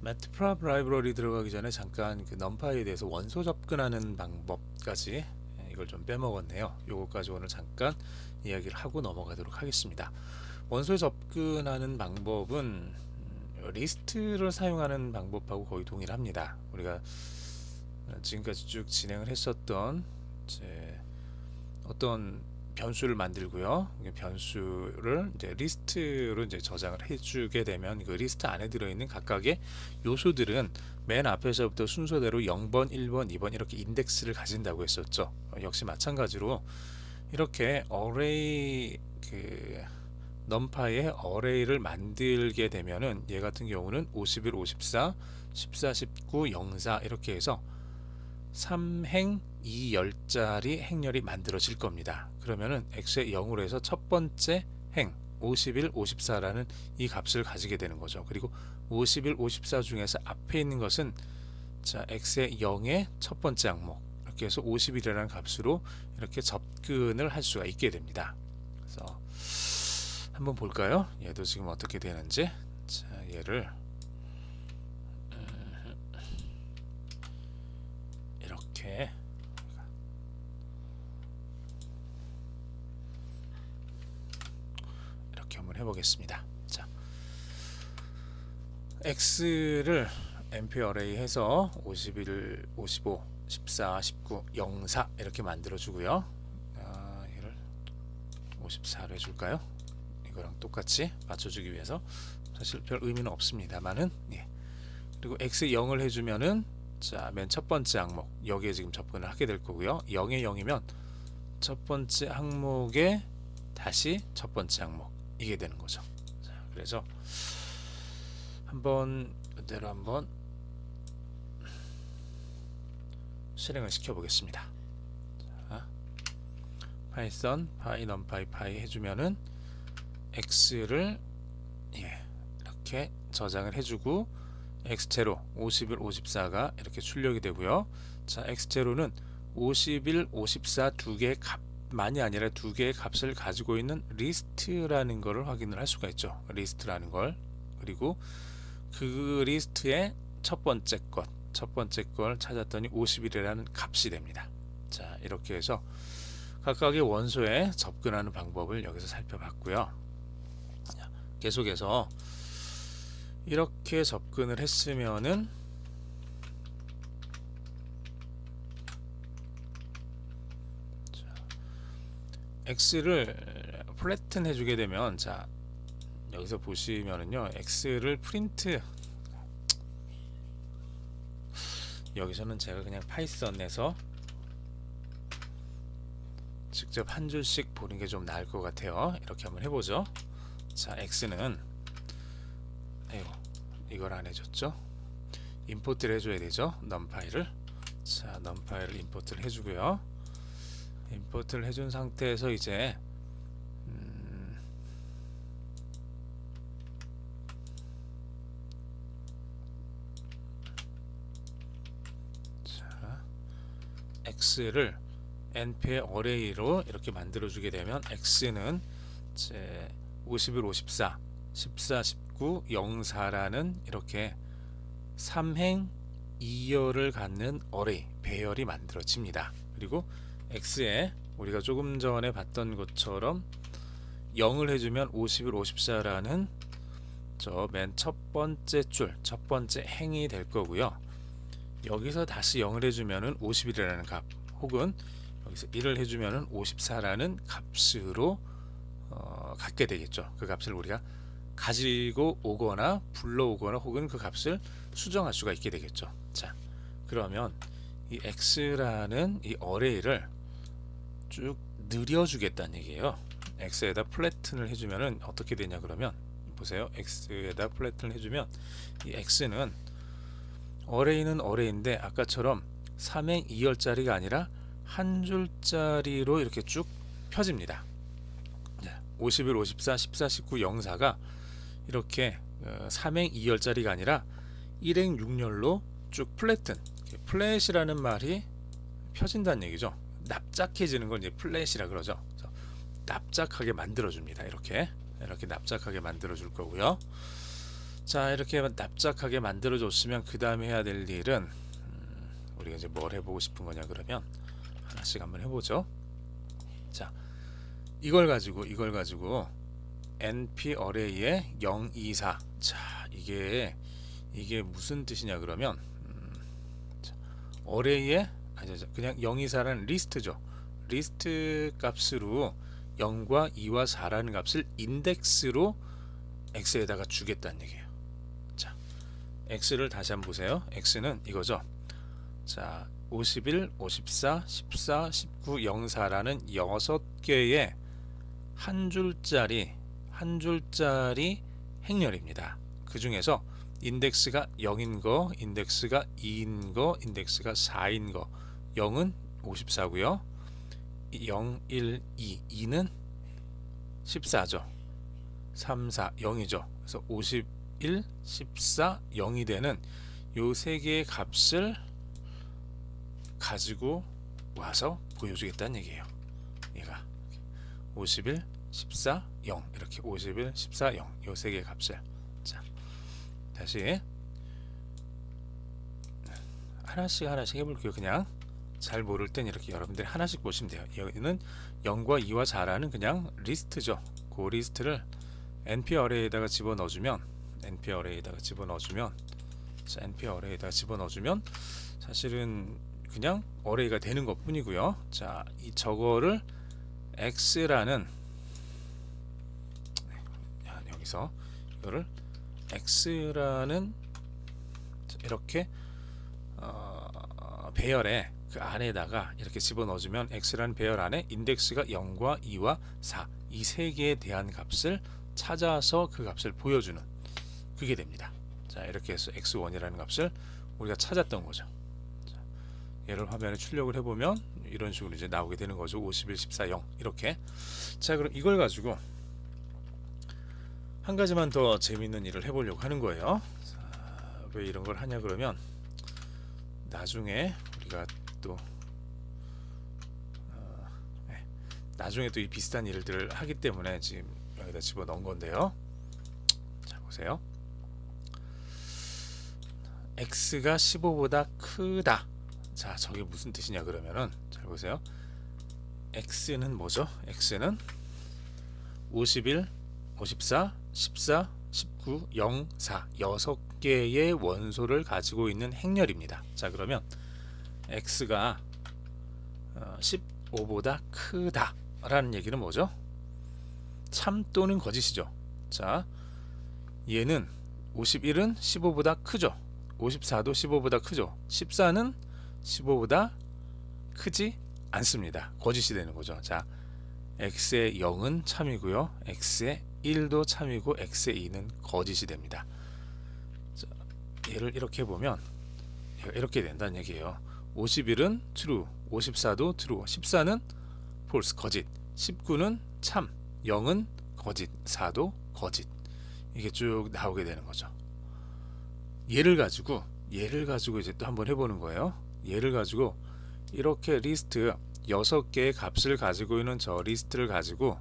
매트프랍 라이브러리 들어가기 전에 잠깐 그 넘파이에 대해서 원소 접근하는 방법까지 이걸 좀 빼먹었네요. 요거까지 오늘 잠깐 이야기를 하고 넘어가도록 하겠습니다. 원소에 접근하는 방법은 리스트를 사용하는 방법하고 거의 동일합니다. 우리가 지금까지 쭉 진행을 했었던 이제 어떤 변수를 만들고요. 변수를 이제 리스트로 이제 저장을 해주게 되면 그 리스트 안에 들어있는 각각의 요소들은 맨 앞에서부터 순서대로 0번, 1번, 2번 이렇게 인덱스를 가진다고 했었죠. 역시 마찬가지로 이렇게 어레이 그 넘파의 어레이를 만들게 되면은 얘 같은 경우는 51, 54, 14, 19, 04 이렇게 해서 3행 2열짜리 행렬이 만들어질 겁니다. 그러면은 x의 0으로 해서 첫 번째 행 51, 54라는 이 값을 가지게 되는 거죠. 그리고 51, 54 중에서 앞에 있는 것은 자 x의 0의 첫 번째 항목 이렇게 해서 51이라는 값으로 이렇게 접근을 할 수가 있게 됩니다. 그래서 한번 볼까요? 얘도 지금 어떻게 되는지. 자 얘를 이렇게 한번 해보겠습니다. 자, x를 np 어레이 해서 51, 55, 14, 19, 04 이렇게 만들어 주고요. 얘를 54로 해줄까요? 이거랑 똑같이 맞춰주기 위해서 사실 별 의미는 없습니다만은 예. 그리고 x 0을 해주면은 자, 맨 첫 번째 항목 여기에 지금 접근을 하게 될 거고요. 0에 0이면 첫 번째 항목에 다시 첫 번째 항목 이게 되는 거죠. 자, 그래서 한번 그대로 한번 실행을 시켜 보겠습니다. 자, 파이썬 파이 넘파이 파이 해주면은 x를 예, 이렇게 저장을 해주고 x제로 51, 54가 이렇게 출력이 되고요. 자, x제로는 51, 54 두 개의 값만이 아니라 두 개의 값을 가지고 있는 리스트라는 것을 확인을 할 수가 있죠. 리스트라는 걸. 그리고 그 리스트의 첫 번째 걸 찾았더니 51이라는 값이 됩니다. 자, 이렇게 해서 각각의 원소에 접근하는 방법을 여기서 살펴봤고요. 계속해서 이렇게 접근을 했으면은 x를 플래튼 해주게 되면 자 여기서 보시면은요 x를 프린트 여기서는 제가 그냥 파이썬에서 직접 한 줄씩 보는 게 좀 나을 것 같아요. 이렇게 한번 해보죠. 자 x는 이걸 안 해줬죠. 임포트를 해줘야 되죠. 넘파이를 자 넘파이를 임포트를 해주고요. 임포트를 해준 상태에서 이제 자 x를 np의 어레이로 이렇게 만들어 주게 되면 x는 이제 51, 54, 14, 19, 04라는 이렇게 3행 2열을 갖는 어레이 배열이 만들어집니다. 그리고 x에 우리가 조금 전에 봤던 것처럼 0을 해주면 51, 54라는 저 맨 첫 번째 줄, 첫 번째 행이 될 거고요. 여기서 다시 0을 해주면은 51이라는 값, 혹은 여기서 1을 해주면은 54라는 값으로 갖게 되겠죠. 그 값을 우리가 가지고 오거나 불러오거나 혹은 그 값을 수정할 수가 있게 되겠죠. 자, 그러면 이 x라는 이 어레이를 쭉 늘려주겠다는 얘기예요. x에다 플래튼을 해주면은 어떻게 되냐 그러면 보세요. x에다 플래튼을 해주면 이 x는 어레이는 어레이인데 아까처럼 3행 2열짜리가 아니라 한 줄짜리로 이렇게 쭉 펴집니다. 51, 54, 14, 19, 04가 이렇게 3행 2열짜리가 아니라 1행 6열로 쭉 플래튼, 플랫이라는 말이 펴진다는 얘기죠. 납작해지는 걸 이제 플랫이라 그러죠. 납작하게 만들어 줍니다. 이렇게 납작하게 만들어 줄 거고요. 자, 이렇게 납작하게 만들어 줬으면 그 다음에 해야 될 일은 우리가 이제 뭘 해보고 싶은 거냐 그러면 하나씩 한번 해보죠. 자, 이걸 가지고 np 어레이에 0, 2, 4. 자, 이게 무슨 뜻이냐 그러면 자, 어레이에 그냥 0, 2, 4라는 리스트죠. 리스트 값으로 0과 2와 4라는 값을 인덱스로 x에다가 주겠다는 얘기예요. 자, x를 다시 한번 보세요. x는 이거죠. 자, 51, 54, 14, 19, 04라는 6개의 한 줄짜리 행렬입니다. 그 중에서 인덱스가 0인 거, 인덱스가 2인 거, 인덱스가 4인 거. 0은 54고요. 0, 1, 2, 2는 14죠. 3, 4, 0이죠. 그래서 51, 14, 0이 되는 요 세 개의 값을 가지고 와서 보여주겠다는 얘기예요. 얘가 51, 14, 0 이렇게 51, 14, 0 요 세 개의 값을. 자, 다시 하나씩 해볼게요. 그냥 잘 모를 땐 이렇게 여러분들이 하나씩 보시면 돼요. 여기는 0과 2와 4라는 그냥 리스트죠. 그 리스트를 np 어레이에다가 집어넣어주면 자, np 어레이에다가 집어넣어주면 사실은 그냥 어레이가 되는 것 뿐이고요. 자, 저거를 x라는 여기서 이거를 x라는 이렇게 배열에 그 안에다가 이렇게 집어넣어주면 x라는 배열 안에 인덱스가 0과 2와 4 이 세 개에 대한 값을 찾아서 그 값을 보여주는 그게 됩니다. 자, 이렇게 해서 x1이라는 값을 우리가 찾았던 거죠. 자, 얘를 화면에 출력을 해보면 이런 식으로 이제 나오게 되는 거죠. 51, 14, 0 이렇게. 자, 그럼 이걸 가지고 한 가지만 더 재밌는 일을 해보려고 하는 거예요. 자, 왜 이런 걸 하냐 그러면 나중에 우리가 또 나중에 또 이 비슷한 일들을 하기 때문에 지금 여기다 집어넣은 건데요. 자, 보세요. x가 15보다 크다. 자, 저게 무슨 뜻이냐 그러면은 잘 보세요. x는 뭐죠? x는 51, 54, 14, 19, 0, 4 6개의 원소를 가지고 있는 행렬입니다. 자, 그러면 x가 15보다 크다 라는 얘기는 뭐죠? 참 또는 거짓이죠. 자, 얘는 51은 15보다 크죠. 54도 15보다 크죠. 14는 15보다 크지 않습니다. 거짓이 되는 거죠. 자, x의 0은 참이고요. x의 1도 참이고 x의 2는 거짓이 됩니다. 자, 얘를 이렇게 보면 이렇게 된다는 얘기예요. 51은 true, 54도 true, 14는 false, 거짓, 19는 참, 0은 거짓, 4도 거짓. 이게 쭉 나오게 되는 거죠. 얘를 가지고 이제 또 한번 해보는 거예요. 얘를 가지고 이렇게 리스트 6개의 값을 가지고 있는 저 리스트를 가지고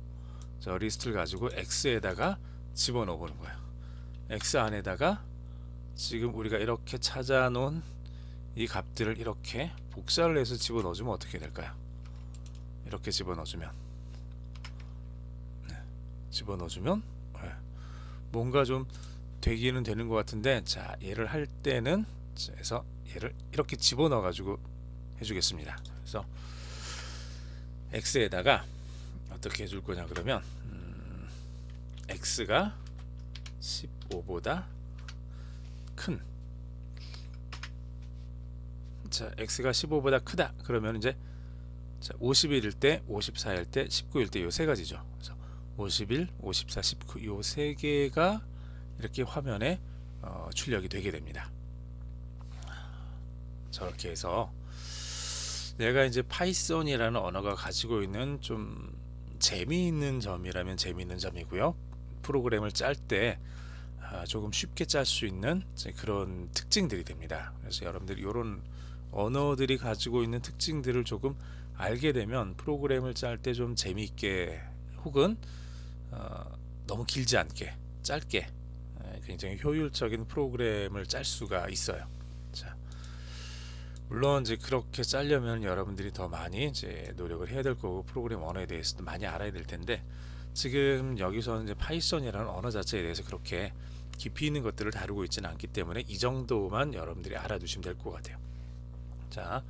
x에다가 집어넣어 보는 거예요. x 안에다가 지금 우리가 이렇게 찾아놓은 이 값들을 이렇게 복사를 해서 집어넣어주면 어떻게 될까요? 이렇게 집어넣어주면 뭔가 좀 되기는 되는 것 같은데, 자, 얘를 할 때는 그래서 얘를 이렇게 집어넣어 가지고 해주겠습니다. 그래서 x에다가 어떻게 해줄 거냐 그러면 x가 15보다 큰, 자, x가 15보다 크다 그러면 이제 51일 때, 54일 때, 19일 때 요 세 가지죠. 그래서 51, 54, 19 요 세 개가 이렇게 화면에 출력이 되게 됩니다. 저렇게 해서 내가 이제 파이썬이라는 언어가 가지고 있는 좀 재미있는 점이라면 재미있는 점이고요. 프로그램을 짤 때 조금 쉽게 짤 수 있는 그런 특징들이 됩니다. 그래서 여러분들이 이런 언어들이 가지고 있는 특징들을 조금 알게 되면 프로그램을 짤 때 좀 재미있게 혹은 너무 길지 않게 짧게 굉장히 효율적인 프로그램을 짤 수가 있어요. 자, 물론 이제 그렇게 짜려면 여러분들이 더 많이 이제 노력을 해야 될 거고 프로그램 언어에 대해서도 많이 알아야 될 텐데 지금 여기서는 이제 파이썬이라는 언어 자체에 대해서 그렇게 깊이 있는 것들을 다루고 있지는 않기 때문에 이 정도만 여러분들이 알아두시면 될 것 같아요. 자,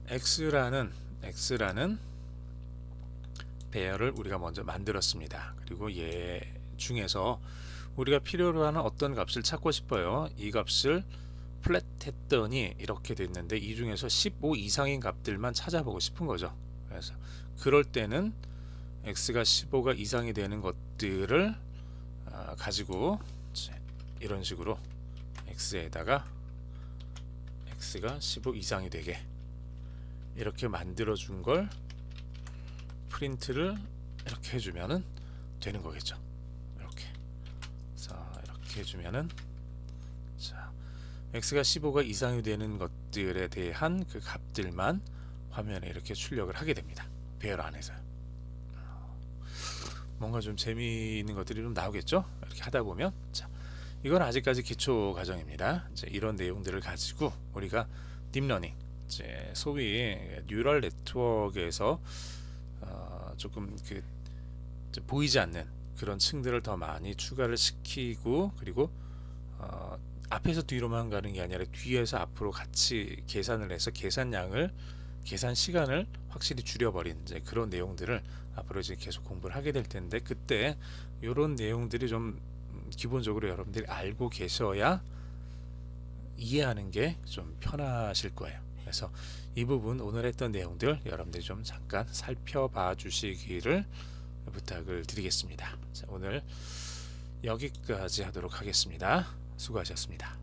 x라는 배열을 우리가 먼저 만들었습니다. 그리고 얘 중에서 우리가 필요로 하는 어떤 값을 찾고 싶어요. 이 값을 플랫 했더니 이렇게 됐는데 이 중에서 15 이상인 값들만 찾아보고 싶은 거죠. 그래서 그럴 때는 x가 15가 이상이 되는 것들을 가지고 이런 식으로 x에다가 x가 15 이상이 되게 이렇게 만들어 준 걸 프린트를 이렇게 해주면은 되는 거겠죠. 이렇게. 자, 이렇게 해주면은 자, x가 15가 이상이 되는 것들에 대한 그 값들만 화면에 이렇게 출력을 하게 됩니다. 배열 안에서. 뭔가 좀 재미있는 것들이 좀 나오겠죠? 이렇게 하다 보면. 자, 이건 아직까지 기초 과정입니다. 이제 이런 내용들을 가지고 우리가 딥러닝, 이제 소위 뉴럴 네트워크에서 조금 그 보이지 않는 그런 층들을 더 많이 추가를 시키고 그리고 앞에서 뒤로만 가는 게 아니라 뒤에서 앞으로 같이 계산을 해서 계산 시간을 확실히 줄여버린 이제 그런 내용들을 앞으로 이제 계속 공부를 하게 될 텐데 그때 이런 내용들이 좀 기본적으로 여러분들이 알고 계셔야 이해하는 게 좀 편하실 거예요. 그래서 이 부분 오늘 했던 내용들 여러분들이 좀 잠깐 살펴봐 주시기를 부탁을 드리겠습니다. 자, 오늘 여기까지 하도록 하겠습니다. 수고하셨습니다.